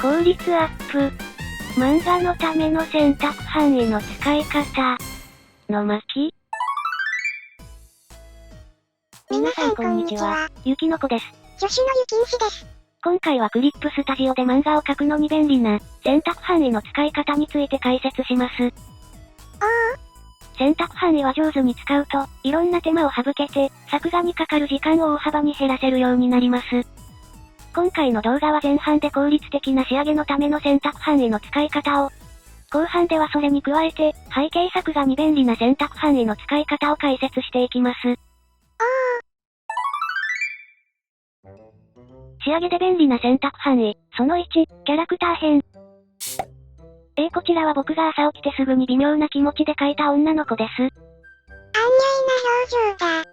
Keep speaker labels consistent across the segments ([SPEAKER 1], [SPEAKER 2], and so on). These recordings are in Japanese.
[SPEAKER 1] 効率アップ。漫画のための選択範囲の使い方。の巻。皆さんこんにちは。ゆきのこです。
[SPEAKER 2] 助手のゆきんしです。
[SPEAKER 1] 今回はクリップスタジオで漫画を描くのに便利な選択範囲の使い方について解説します。選択範囲は上手に使うと、いろんな手間を省けて、作画にかかる時間を大幅に減らせるようになります。今回の動画は前半で効率的な仕上げのための選択範囲の使い方を、後半ではそれに加えて、背景作画に便利な選択範囲の使い方を解説していきます。仕上げで便利な選択範囲、その1、キャラクター編。こちらは僕が朝起きてすぐに微妙な気持ちで描いた女の子です。
[SPEAKER 2] 安入な表情だ。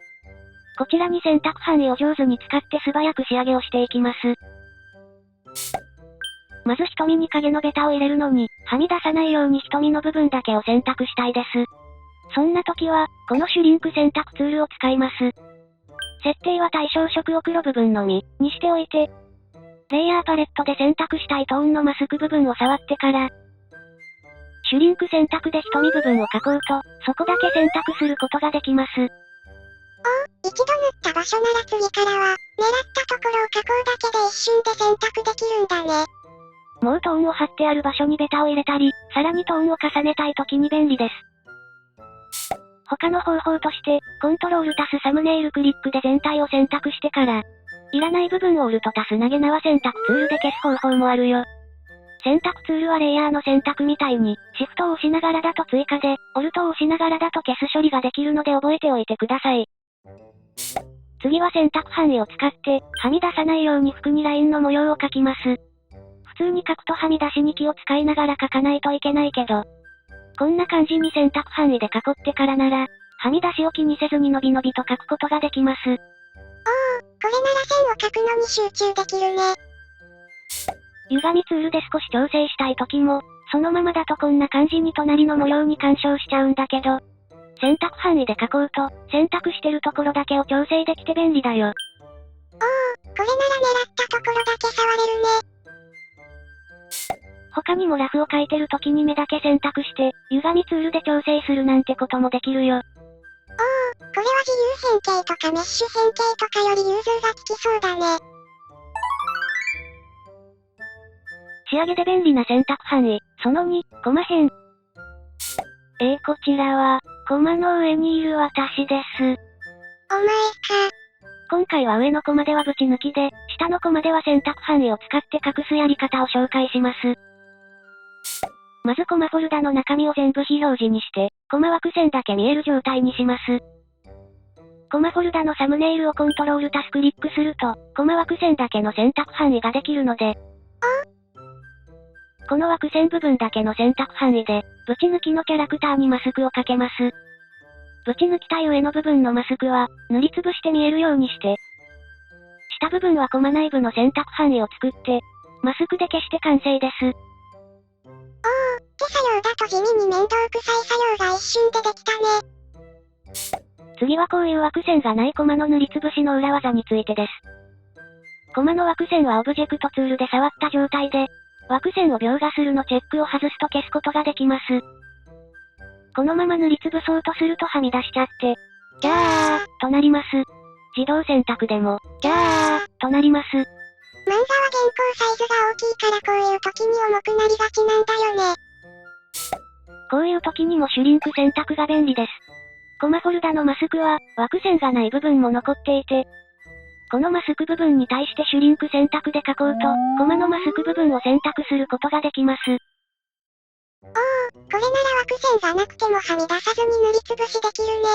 [SPEAKER 1] こちらに選択範囲を上手に使って素早く仕上げをしていきます。まず瞳に影のベタを入れるのに、はみ出さないように瞳の部分だけを選択したいです。そんな時は、このシュリンク選択ツールを使います。設定は対象色を黒部分のみ、にしておいて、レイヤーパレットで選択したいトーンのマスク部分を触ってから、シュリンク選択で瞳部分を描こうと、そこだけ選択することができます。
[SPEAKER 2] 一度塗った場所なら次からは、狙ったところを描こうだけで一瞬で選択できるんだね。
[SPEAKER 1] もうトーンを貼ってある場所にベタを入れたり、さらにトーンを重ねたい時に便利です。他の方法として、コントロール+サムネイルクリックで全体を選択してから、いらない部分をオルト+投げ縄選択ツールで消す方法もあるよ。選択ツールはレイヤーの選択みたいに、シフトを押しながらだと追加で、オルトを押しながらだと消す処理ができるので覚えておいてください。次は選択範囲を使って、はみ出さないように服にラインの模様を描きます。普通に描くとはみ出しに気を使いながら描かないといけないけど、こんな感じに選択範囲で囲ってからなら、はみ出しを気にせずにのびのびと描くことができます。
[SPEAKER 2] これなら線を描くのに集中できるね。
[SPEAKER 1] 歪みツールで少し調整したい時も、そのままだとこんな感じに隣の模様に干渉しちゃうんだけど、選択範囲で描こうと、選択してるところだけを調整できて便利だよ。
[SPEAKER 2] これなら狙ったところだけ触れるね。
[SPEAKER 1] 他にもラフを描いてる時に目だけ選択して、歪みツールで調整するなんてこともできるよ。
[SPEAKER 2] これは自由変形とかメッシュ変形とかより融通が利きそうだね。
[SPEAKER 1] 仕上げで便利な選択範囲、その2、コマ編。こちらは、コマの上にいる私です。
[SPEAKER 2] お前か。
[SPEAKER 1] 今回は上のコマではぶち抜きで、下のコマでは選択範囲を使って隠すやり方を紹介します。まずコマフォルダの中身を全部非表示にして、コマ枠線だけ見える状態にします。コマフォルダのサムネイルをコントロール+クリックすると、コマ枠線だけの選択範囲ができるので、この枠線部分だけの選択範囲で、ぶち抜きのキャラクターにマスクをかけます。ぶち抜きたい上の部分のマスクは、塗りつぶして見えるようにして、下部分はコマ内部の選択範囲を作って、マスクで消して完成です。
[SPEAKER 2] 手作業だと地味に面倒くさい作業が一瞬でできたね。
[SPEAKER 1] 次はこういう枠線がないコマの塗りつぶしの裏技についてです。コマの枠線はオブジェクトツールで触った状態で、枠線を描画するのチェックを外すと消すことができます。このまま塗りつぶそうとするとはみ出しちゃって、じゃーとなります。自動選択でも、じゃーとなります。
[SPEAKER 2] 漫画は原稿サイズが大きいからこういう時に重くなりがちなんだよね。
[SPEAKER 1] こういう時にもシュリンク選択が便利です。コマフォルダのマスクは、枠線がない部分も残っていて、このマスク部分に対してシュリンク選択で書こうと、コマのマスク部分を選択することができます。
[SPEAKER 2] これなら枠線がなくてもはみ出さずに塗りつぶしできる
[SPEAKER 1] ね。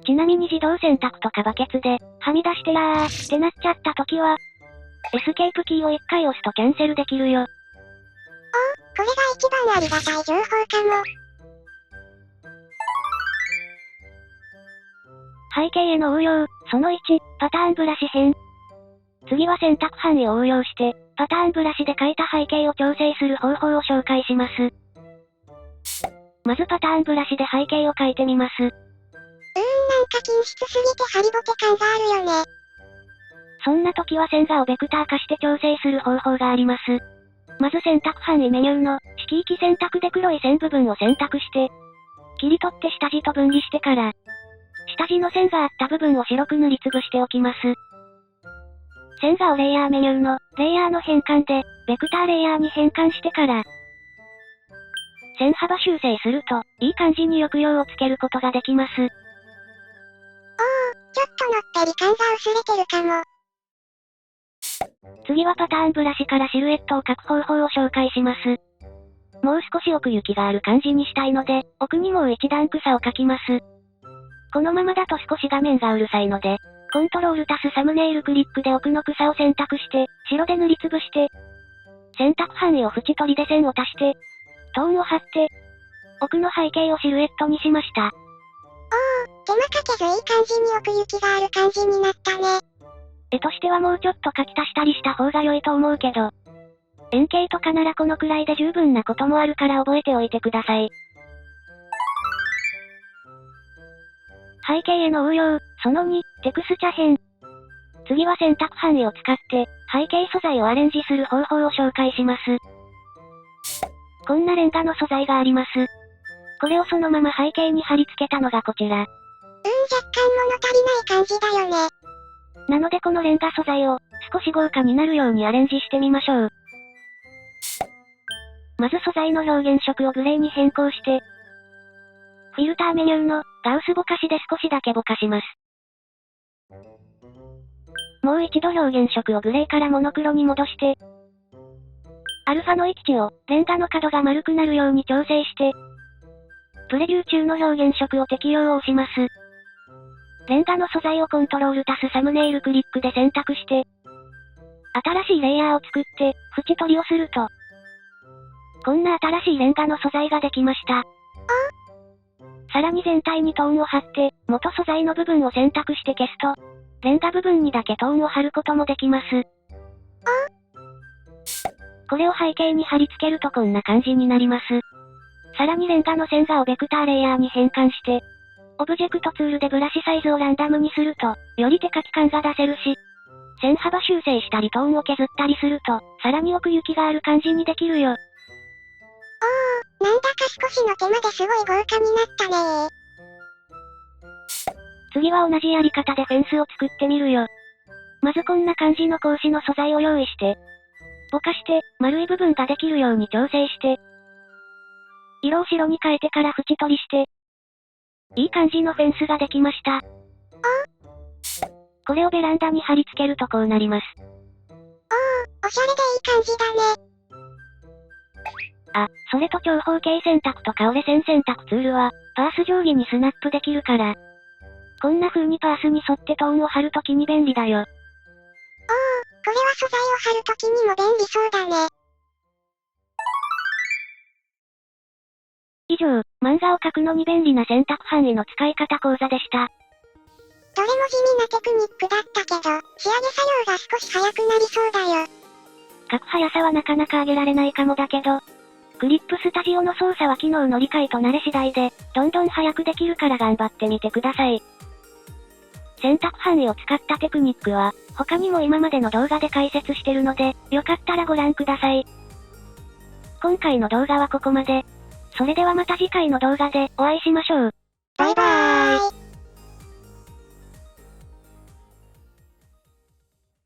[SPEAKER 1] ちなみに自動選択とかバケツで、はみ出してらーってなっちゃった時は、エスケープキーを1回押すとキャンセルできるよ。
[SPEAKER 2] これが一番ありがたい情報かも。
[SPEAKER 1] 背景への応用、その1、パターンブラシ編。次は選択範囲を応用して、パターンブラシで描いた背景を調整する方法を紹介します。まずパターンブラシで背景を描いてみます。
[SPEAKER 2] なんか均質すぎてハリボテ感があるよね。
[SPEAKER 1] そんな時は線画をベクター化して調整する方法があります。まず選択範囲メニューの色域選択で黒い線部分を選択して、切り取って下地と分離してから、下地の線があった部分を白く塗りつぶしておきます。線画をレイヤーメニューのレイヤーの変換で、ベクターレイヤーに変換してから、線幅修正すると、いい感じに抑揚をつけることができます。
[SPEAKER 2] ちょっとのっぺり感が薄れてるかも。
[SPEAKER 1] 次はパターンブラシからシルエットを描く方法を紹介します。もう少し奥行きがある感じにしたいので、奥にもう一段草を描きます。このままだと少し画面がうるさいので、コントロール+サムネイルクリックで奥の草を選択して、白で塗りつぶして、選択範囲を縁取りで線を足して、トーンを貼って、奥の背景をシルエットにしました。
[SPEAKER 2] 手間かけずいい感じに奥行きがある感じになったね。
[SPEAKER 1] 絵としてはもうちょっと描き足したりした方が良いと思うけど、円形とかならこのくらいで十分なこともあるから覚えておいてください。背景への応用、その2、テクスチャ編。次は選択範囲を使って、背景素材をアレンジする方法を紹介します。こんなレンガの素材があります。これをそのまま背景に貼り付けたのがこちら。
[SPEAKER 2] 若干物足りない感じだよね。
[SPEAKER 1] なのでこのレンガ素材を、少し豪華になるようにアレンジしてみましょう。まず素材の表現色をグレーに変更して、フィルターメニューのガウスぼかしで少しだけぼかします。もう一度表現色をグレーからモノクロに戻して、アルファの位置をレンガの角が丸くなるように調整して、プレビュー中の表現色を適用を押します。レンガの素材をコントロール+サムネイルクリックで選択して、新しいレイヤーを作って、縁取りをすると、こんな新しいレンガの素材ができました。さらに全体にトーンを貼って、元素材の部分を選択して消すと、レンガ部分にだけトーンを貼ることもできます。これを背景に貼り付けるとこんな感じになります。さらにレンガの線画をベクターレイヤーに変換して、オブジェクトツールでブラシサイズをランダムにすると、より手書き感が出せるし、線幅修正したりトーンを削ったりすると、さらに奥行きがある感じにできるよ。
[SPEAKER 2] なんだか少しの手間ですごい豪華になったね。
[SPEAKER 1] 次は同じやり方でフェンスを作ってみるよ。まずこんな感じの格子の素材を用意して、ぼかして、丸い部分ができるように調整して、色を白に変えてから縁取りして、いい感じのフェンスができました。これをベランダに貼り付けるとこうなります。
[SPEAKER 2] おしゃれでいい感じだね。
[SPEAKER 1] あ、それと長方形選択とか折れ線選択ツールは、パース定規にスナップできるから、こんな風にパースに沿ってトーンを貼るときに便利だよ。
[SPEAKER 2] これは素材を貼るときにも便利そうだね。
[SPEAKER 1] 以上、漫画を描くのに便利な選択範囲の使い方講座でした。
[SPEAKER 2] どれも地味なテクニックだったけど、仕上げ作業が少し早くなりそうだよ。
[SPEAKER 1] 描く速さはなかなか上げられないかもだけど、クリップスタジオの操作は機能の理解と慣れ次第で、どんどん早くできるから頑張ってみてください。選択範囲を使ったテクニックは、他にも今までの動画で解説してるので、よかったらご覧ください。今回の動画はここまで。それではまた次回の動画でお会いしましょう。
[SPEAKER 2] バイバーイ。